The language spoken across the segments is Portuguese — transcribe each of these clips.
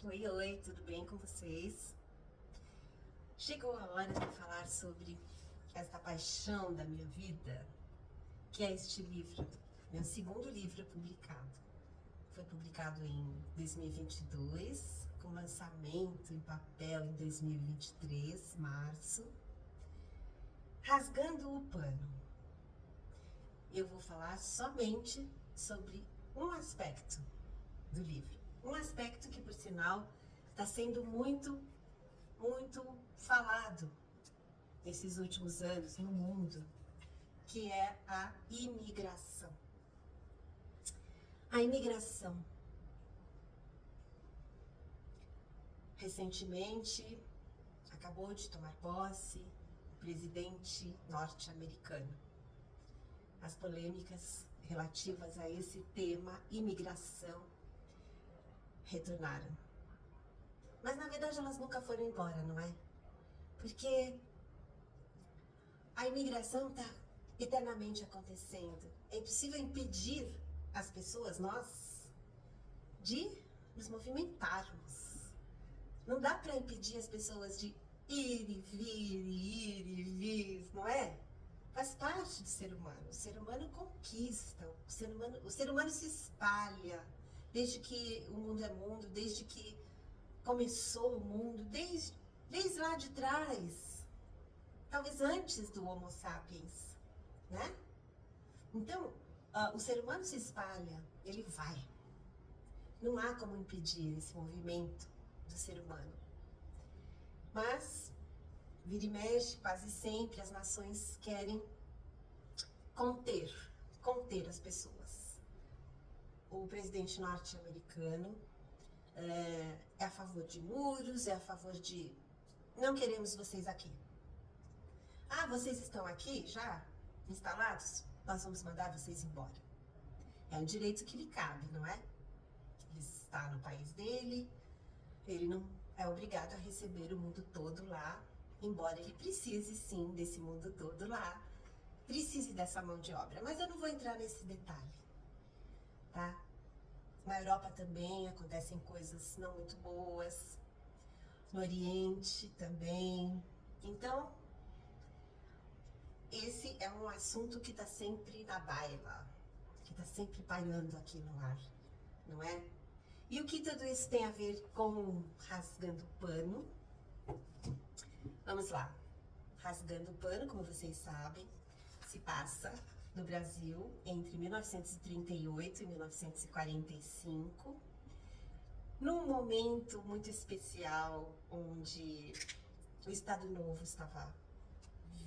Oi, oi, tudo bem com vocês? Chegou a hora de falar sobre esta paixão da minha vida, que é este livro, meu segundo livro publicado. Foi publicado em 2022, com lançamento em papel em 2023, março. Rasgando o Pano. Eu vou falar somente sobre um aspecto do livro. Um aspecto que, por sinal, está sendo muito falado nesses últimos anos no mundo, que é a imigração. A imigração. Recentemente, acabou de tomar posse o presidente norte-americano. As polêmicas relativas a esse tema, imigração, retornaram. Mas na verdade elas nunca foram embora, não é? Porque a imigração está eternamente acontecendo. É impossível impedir as pessoas, nós, de nos movimentarmos. Não dá para impedir as pessoas de ir e vir, não é? Faz parte do ser humano. O ser humano conquista, o ser humano se espalha. Desde que o mundo é mundo, desde que começou o mundo, desde lá de trás. Talvez antes do Homo sapiens, né? Então, o ser humano se espalha, ele vai. Não há como impedir esse movimento do ser humano. Mas, vira e mexe, quase sempre as nações querem conter as pessoas. O presidente norte-americano é a favor de muros, é a favor de não queremos vocês aqui. Ah, vocês estão aqui já instalados? Nós vamos mandar vocês embora. É um direito que lhe cabe, não é? Ele está no país dele, ele não é obrigado a receber o mundo todo lá, embora ele precise sim desse mundo todo lá, precise dessa mão de obra. Mas eu não vou entrar nesse detalhe, tá? Na Europa também acontecem coisas não muito boas, no Oriente também. Então, esse é um assunto que está sempre na baila, que está sempre pairando aqui no ar, não é? E o que tudo isso tem a ver com Rasgando o Pano? Vamos lá. Rasgando o Pano, como vocês sabem, se passa no Brasil entre 1938 e 1945, num momento muito especial onde o Estado Novo estava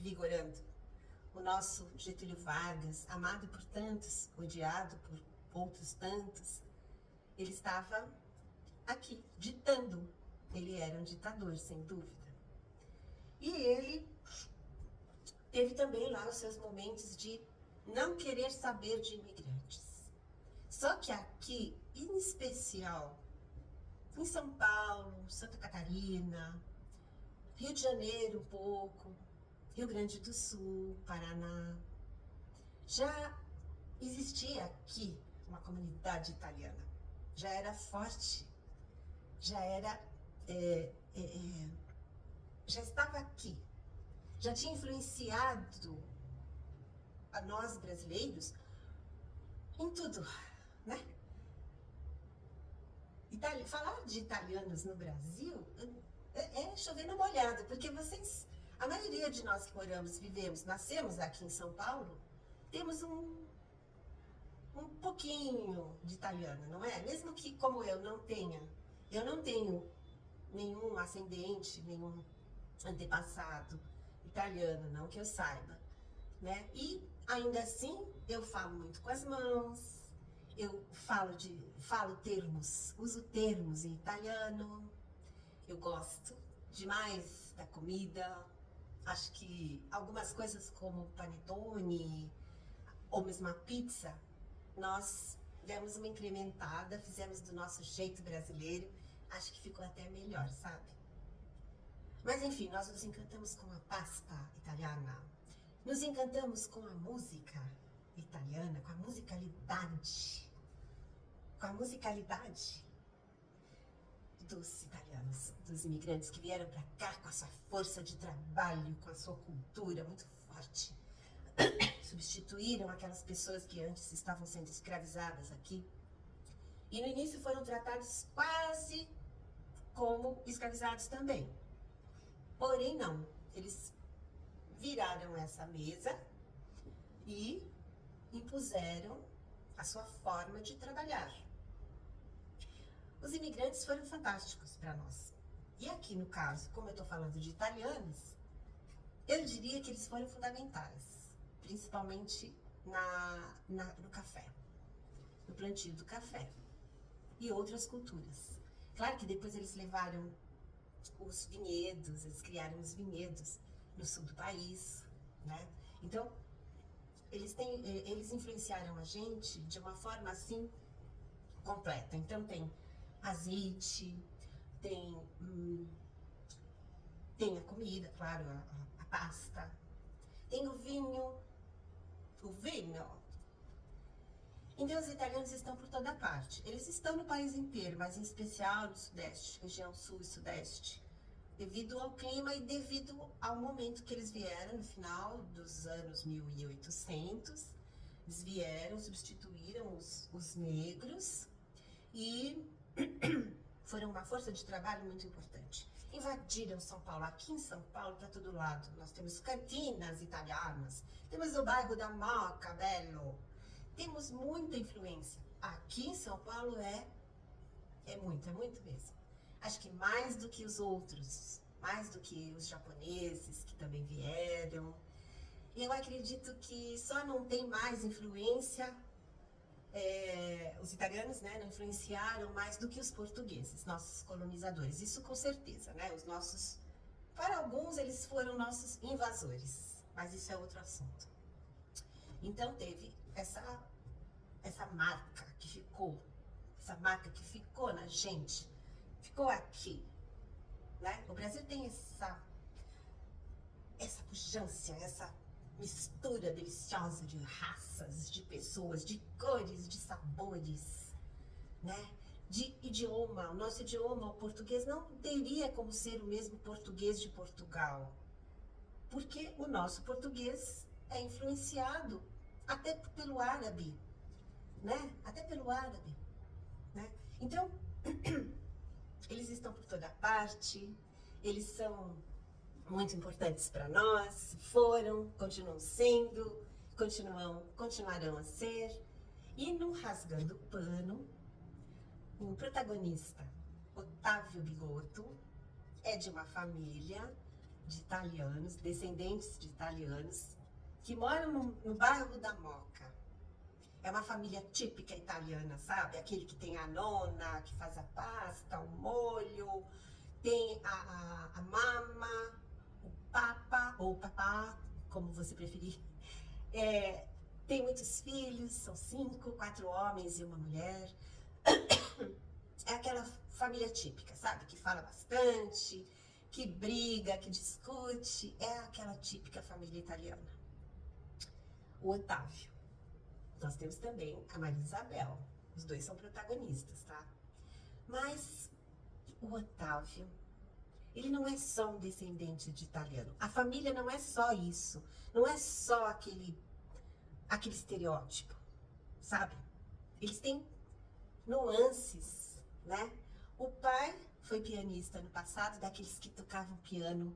vigorando. O nosso Getúlio Vargas, amado por tantos, odiado por outros tantos, ele estava aqui, ditando. Ele era um ditador, sem dúvida. E ele teve também lá os seus momentos de não querer saber de imigrantes. Só que aqui, em especial, em São Paulo, Santa Catarina, Rio de Janeiro um pouco, Rio Grande do Sul, Paraná, já existia aqui uma comunidade italiana. Já era forte, já era, já estava aqui, já tinha influenciado a nós brasileiros em tudo, né? Falar de italianos no Brasil é chover na molhada, porque a maioria de nós que moramos, vivemos, nascemos aqui em São Paulo, temos um pouquinho de italiano, não é? Mesmo que, como eu não tenho nenhum ascendente, nenhum antepassado italiano, não que eu saiba, né? E ainda assim, eu falo muito com as mãos, eu falo termos, uso termos em italiano, eu gosto demais da comida, acho que algumas coisas como panetone ou mesmo a pizza, nós demos uma incrementada, fizemos do nosso jeito brasileiro, acho que ficou até melhor, sabe? Mas enfim, nós nos encantamos com a pasta italiana, nos encantamos com a música italiana, com a musicalidade dos italianos, dos imigrantes que vieram para cá com a sua força de trabalho, com a sua cultura muito forte. Substituíram aquelas pessoas que antes estavam sendo escravizadas aqui. E no início foram tratados quase como escravizados também. Porém, não. Eles viraram essa mesa e impuseram a sua forma de trabalhar. Os imigrantes foram fantásticos para nós. E aqui, no caso, como eu estou falando de italianos, eu diria que eles foram fundamentais, principalmente no café, no plantio do café e outras culturas. Claro que depois eles levaram os vinhedos, eles criaram os vinhedos no sul do país, né? Então, eles influenciaram a gente de uma forma assim completa. Então tem azeite, tem a comida, claro, a pasta, tem o vinho. Então os italianos estão por toda parte. Eles estão no país inteiro, mas em especial no Sudeste, região Sul e Sudeste, devido ao clima e devido ao momento que eles vieram, no final dos anos 1800, eles vieram, substituíram os negros e foram uma força de trabalho muito importante. Invadiram São Paulo, aqui em São Paulo, para todo lado. Nós temos cantinas italianas, temos o bairro da Moca, Belo. Temos muita influência. Aqui em São Paulo é muito mesmo. Acho que mais do que os outros, mais do que os japoneses que também vieram. Eu acredito que só não tem mais influência, os italianos, né, não influenciaram mais do que os portugueses, nossos colonizadores. Isso com certeza, né? Para alguns eles foram nossos invasores, mas isso é outro assunto. Então teve essa marca que ficou na gente, ficou aqui, né? O Brasil tem essa pujança, essa mistura deliciosa de raças, de pessoas, de cores, de sabores, né? De idioma. O nosso idioma, o português, não teria como ser o mesmo português de Portugal, porque o nosso português é influenciado até pelo árabe, né? Até pelo árabe, né? Então, eles estão por toda parte, eles são muito importantes para nós, foram, continuam sendo, continuarão a ser. E no Rasgando o Pano, o protagonista, Otávio Bigotto, é de uma família de italianos, descendentes de italianos, que moram no bairro da Moca. É uma família típica italiana, sabe? Aquele que tem a nona, que faz a pasta, o molho, tem a mama, o papa, ou o papá, como você preferir. Tem muitos filhos, são 5, 4 homens e uma mulher. É aquela família típica, sabe? Que fala bastante, que briga, que discute. É aquela típica família italiana. O Otávio. Nós temos também a Maria Isabel. Os dois são protagonistas, tá? Mas o Otávio, ele não é só um descendente de italiano. A família não é só isso. Não é só aquele estereótipo, sabe? Eles têm nuances, né? O pai foi pianista no passado, daqueles que tocavam piano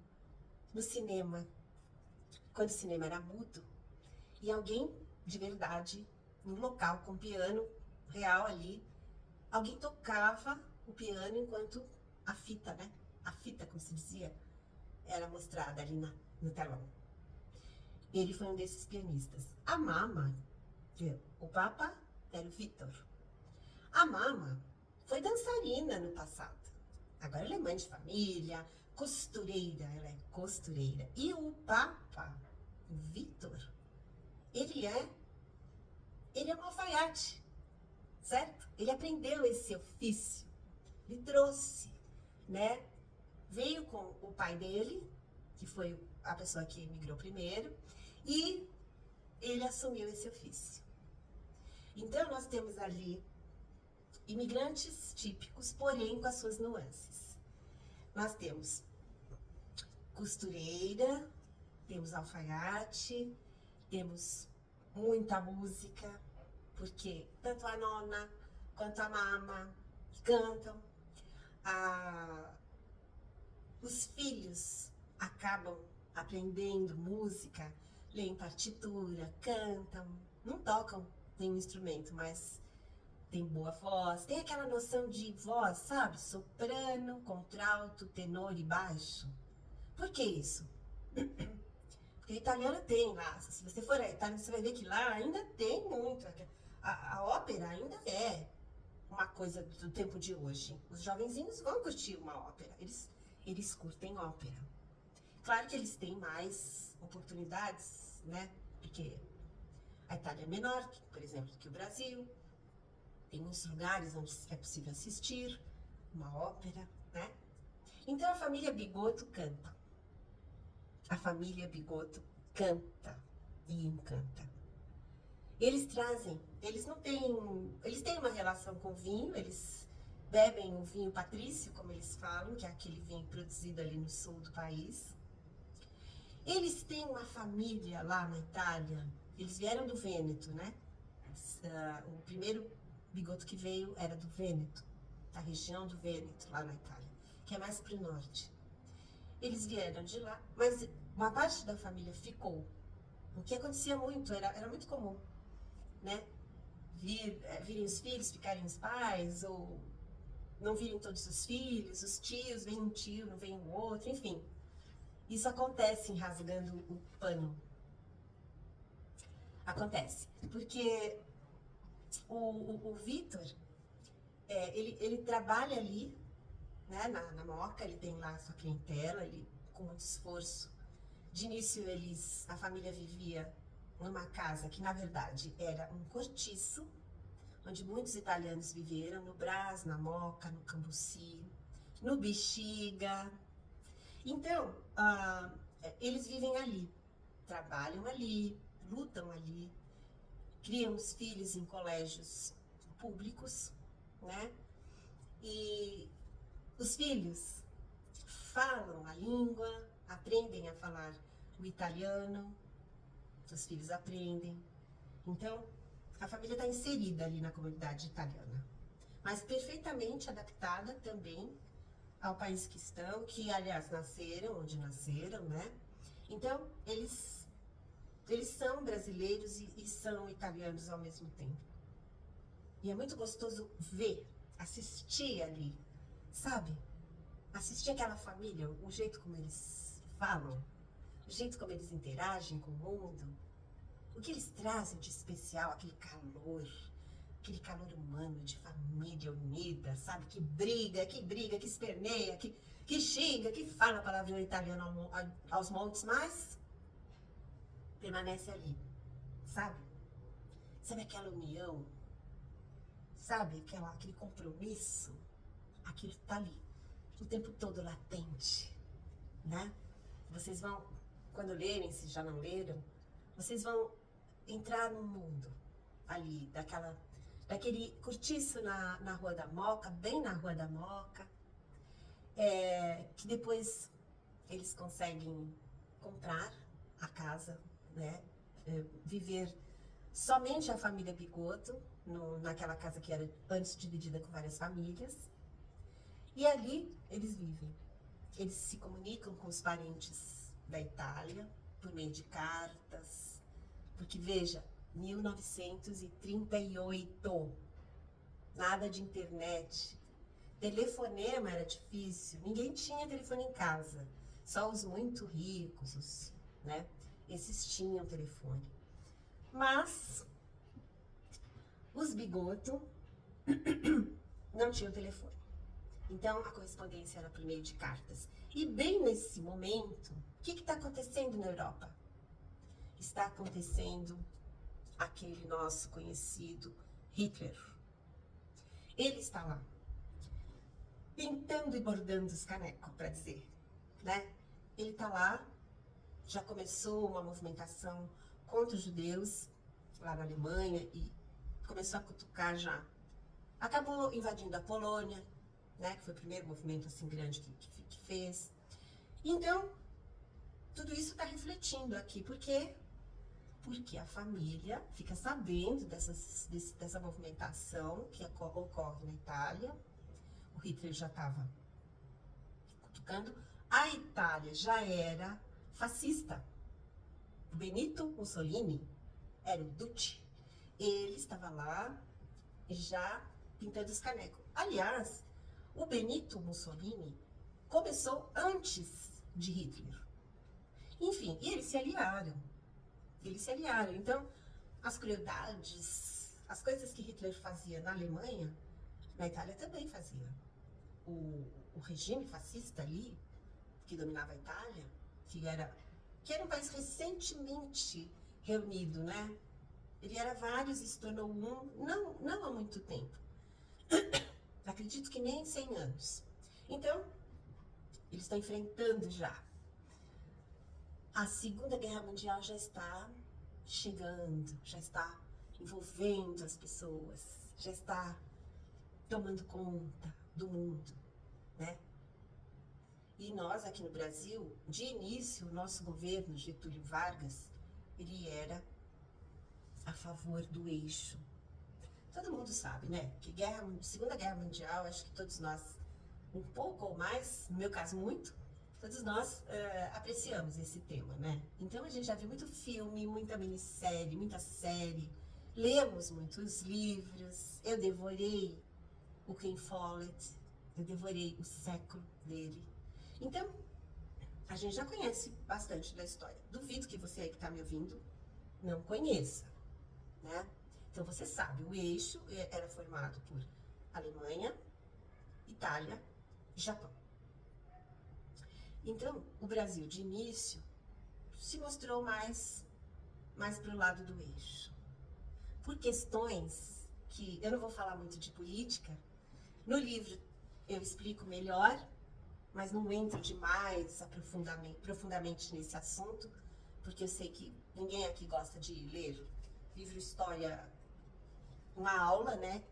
no cinema, quando o cinema era mudo. E alguém de verdade, num local com piano real ali, alguém tocava o piano enquanto a fita, né? A fita, como se dizia, era mostrada ali no telão. Ele foi um desses pianistas. A mama, o papa era o Vitor. A mama foi dançarina no passado. Agora ela é mãe de família, costureira, ela é costureira. E o papa, o Vitor, ele é um alfaiate, certo? Ele aprendeu esse ofício, ele trouxe, né? Veio com o pai dele, que foi a pessoa que emigrou primeiro, e ele assumiu esse ofício. Então nós temos ali imigrantes típicos, porém com as suas nuances. Nós temos costureira, temos alfaiate, temos muita música, porque tanto a nona quanto a mama cantam. Os filhos acabam aprendendo música, leem partitura, cantam, não tocam nenhum instrumento, mas tem boa voz, tem aquela noção de voz, sabe? Soprano, contralto, tenor e baixo. Por que isso? Porque o italiano tem lá, se você for a Itália, você vai ver que lá ainda tem muito. A ópera ainda é uma coisa do tempo de hoje. Os jovenzinhos vão curtir uma ópera, eles curtem ópera. Claro que eles têm mais oportunidades, né? Porque a Itália é menor, por exemplo, que o Brasil. Tem muitos lugares onde é possível assistir uma ópera, né? Então a família Bigotto canta. A família Bigotto canta e encanta. Eles têm uma relação com o vinho, eles bebem o vinho patrício, como eles falam, que é aquele vinho produzido ali no sul do país. Eles têm uma família lá na Itália, eles vieram do Vêneto, né? O primeiro Bigotto que veio era do Vêneto, da região do Vêneto, lá na Itália, que é mais para o norte. Eles vieram de lá, mas uma parte da família ficou. O que acontecia muito, era muito comum, né? Virem os filhos, ficarem os pais, ou não virem todos os filhos, os tios, vem um tio, não vem o outro, enfim. Isso acontece em Rasgando o Pano. Acontece, porque o Vitor, ele trabalha ali, né, na Moca, ele tem lá a sua clientela, ele, com muito esforço. De início, a família vivia numa casa que, na verdade, era um cortiço, onde muitos italianos viveram, no Brás, na Moca, no Cambuci, no Bexiga. Então, eles vivem ali, trabalham ali, lutam ali, criam os filhos em colégios públicos, né? E os filhos falam a língua, aprendem a falar o italiano, os filhos aprendem. Então, a família está inserida ali na comunidade italiana, mas perfeitamente adaptada também ao país que estão, que aliás nasceram onde nasceram, né? Então, eles são brasileiros e são italianos ao mesmo tempo. E é muito gostoso ver, assistir ali, sabe? Assistir aquela família, o jeito como eles falam, o jeito como eles interagem com o mundo, o que eles trazem de especial, aquele calor humano, de família unida, sabe? Que briga, que esperneia, que xinga, que fala a palavra italiana aos montes, mas permanece ali, sabe? Sabe aquela união? Sabe aquele compromisso? Aquilo tá ali, o tempo todo latente, né? Vocês vão, quando lerem, se já não leram, vocês vão entrar no mundo ali, daquele cortiço na Rua da Moca, bem na Rua da Moca, que depois eles conseguem comprar a casa, né? Viver somente a família Bigotto, naquela casa que era antes dividida com várias famílias. E ali eles vivem. Eles se comunicam com os parentes da Itália por meio de cartas. Porque, veja, 1938, nada de internet. Telefonema era difícil, ninguém tinha telefone em casa. Só os muito ricos, né? Esses tinham telefone. Mas os Bigotto não tinham telefone. Então, a correspondência era por meio de cartas. E bem nesse momento, o que está acontecendo na Europa? Está acontecendo aquele nosso conhecido Hitler. Ele está lá, pintando e bordando os canecos, para dizer, né? Ele está lá, já começou uma movimentação contra os judeus, lá na Alemanha, e começou a cutucar já Acabou invadindo a Polônia, né, que foi o primeiro movimento assim grande que fez. Então, tudo isso está refletindo aqui, porque a família fica sabendo dessa movimentação que ocorre na Itália. O Hitler já estava cutucando. A Itália já era fascista. O Benito Mussolini era o Duce. Ele estava lá já pintando os canecos. Aliás, o Benito Mussolini começou antes de Hitler. Enfim, e eles se aliaram. Então, as crueldades, as coisas que Hitler fazia na Alemanha, na Itália também fazia. O regime fascista ali, que dominava a Itália, que era um país recentemente reunido, né? Ele era vários e se tornou um, não há muito tempo. Acredito que nem 100 anos. Então, eles estão enfrentando já. A Segunda Guerra Mundial já está chegando, já está envolvendo as pessoas, já está tomando conta do mundo, né? E nós aqui no Brasil, de início, o nosso governo, Getúlio Vargas, ele era a favor do eixo. Todo mundo sabe, né? Que Segunda Guerra Mundial, acho que todos nós, um pouco ou mais, no meu caso muito, todos nós apreciamos esse tema, né? Então a gente já viu muito filme, muita minissérie, muita série, lemos muitos livros, eu devorei o Ken Follett, eu devorei o século dele. Então, a gente já conhece bastante da história. Duvido que você aí que está me ouvindo não conheça, né? Então você sabe, o eixo era formado por Alemanha, Itália e Japão. Então, o Brasil, de início, se mostrou mais para o lado do eixo. Por questões que eu não vou falar muito de política, no livro eu explico melhor, mas não entro demais profundamente nesse assunto, porque eu sei que ninguém aqui gosta de ler livro história, uma aula, né?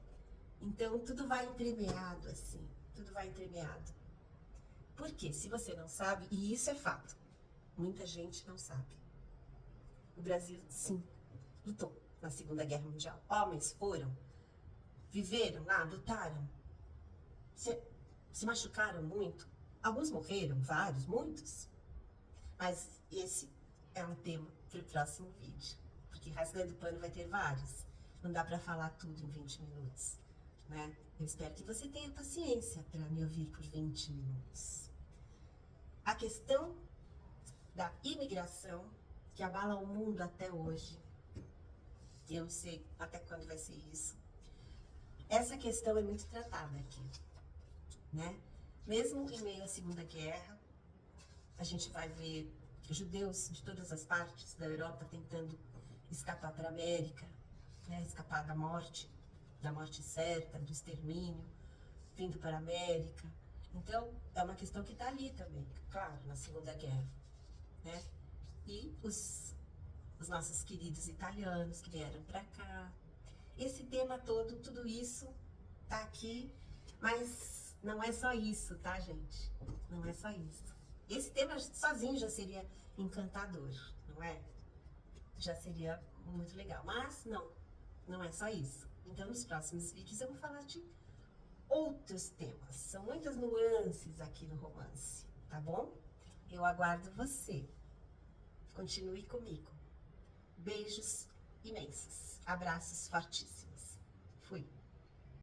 Então, tudo vai entremeado, assim, tudo vai entremeado. Porque, se você não sabe, e isso é fato, muita gente não sabe. O Brasil, sim, lutou na Segunda Guerra Mundial. Homens foram, viveram lá, lutaram, se machucaram muito. Alguns morreram, vários, muitos. Mas esse é um tema para o próximo vídeo. Porque Rasgando Pano vai ter vários. Não dá para falar tudo em 20 minutos, né? Eu espero que você tenha paciência para me ouvir por 20 minutos. A questão da imigração, que abala o mundo até hoje, eu não sei até quando vai ser isso. Essa questão é muito tratada aqui, né? Mesmo em meio à Segunda Guerra, a gente vai ver judeus de todas as partes da Europa tentando escapar para a América, né? Escapar da morte certa, do extermínio, vindo para a América. Então, é uma questão que está ali também, claro, na Segunda Guerra, né? E os nossos queridos italianos que vieram para cá. Esse tema todo, tudo isso tá aqui, mas não é só isso, tá, gente? Não é só isso. Esse tema sozinho já seria encantador, não é? Já seria muito legal, mas não é só isso. Então, nos próximos vídeos eu vou falar de outros temas. São muitas nuances aqui no romance, tá bom? Eu aguardo você. Continue comigo. Beijos imensos. Abraços fortíssimos. Fui.